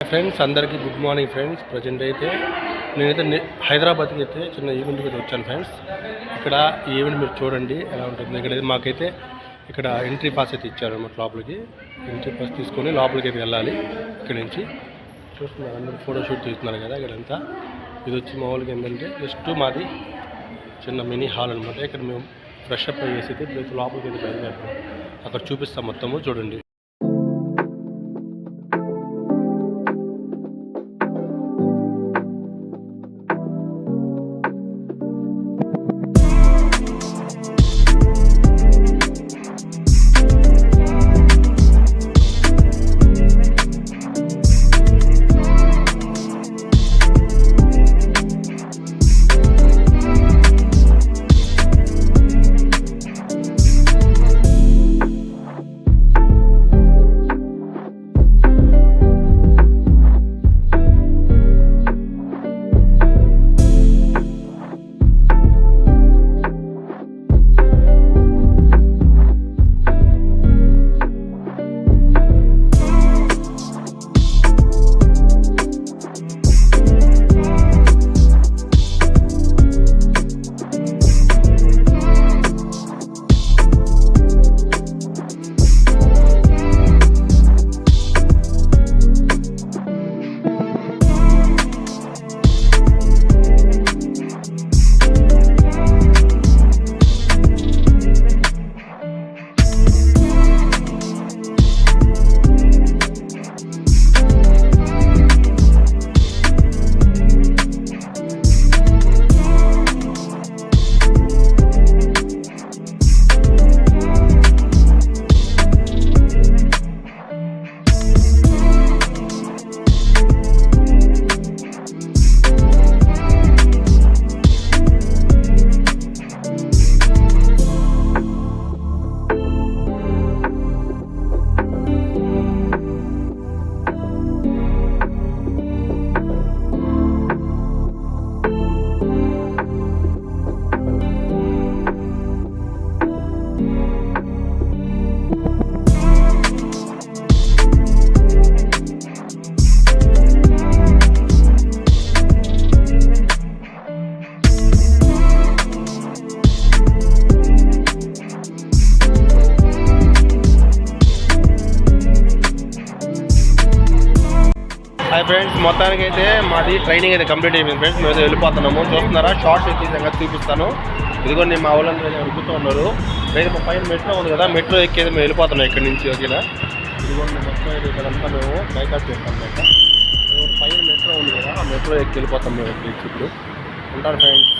Friends అందరికీ good morning friends. Present అయితే నేనైతే హైదరాబాద్కి అయితే చిన్న ఈవెంట్కి అయితే వచ్చాను ఫ్రెండ్స్. ఇక్కడ ఈ ఈవెంట్ మీరు చూడండి ఎలా ఉంటుంది. ఇక్కడ మాకైతే ఇక్కడ ఎంట్రీ పాస్ అయితే ఇచ్చారు అన్నమాట. లోపలికి ఎంట్రీ పాస్ తీసుకొని లోపలికి అయితే వెళ్ళాలి. ఇక్కడ నుంచి చూస్తున్నారు అందరూ ఫోటోషూట్ తీస్తున్నారు కదా. ఇక్కడంతా ఇది వచ్చి మామూలుగా ఏంటంటే జస్ట్ మాది చిన్న మినీ హాల్ అనమాట. ఇక్కడ మేము ఫ్రెష్ అప్ అయ్యేసి అయితే ఇప్పుడు లోపలికి అయితే బయలుదేరుతాం. అక్కడ చూపిస్తాం మొత్తము చూడండి. హాయ్ ఫ్రెండ్స్, మొత్తానికి అయితే మాది ట్రైనింగ్ అయితే కంప్లీట్ అయిపోయింది ఫ్రెండ్స్. మేము వెళ్ళిపోతున్నాము. చూస్తున్నారా, షార్ట్స్ అయితే సంగతి చూపిస్తాను. ఇదిగో నేను మా వాళ్ళందరూ అడుగుతూ ఉన్నారు. రేపు పైన మెట్రో ఉంది కదా, మెట్రో ఎక్కేది మేము వెళ్ళిపోతున్నాం ఇక్కడి నుంచి. ఓకేనా, ఇదిగో మొత్తం ఇక్కడంతా మేము బైకాట్ చేస్తాం. పైన మెట్రో ఉంది కదా, ఆ మెట్రో ఎక్కి వెళ్ళిపోతాం మేము ఇప్పుడు. ఉంటాను ఫ్రెండ్స్.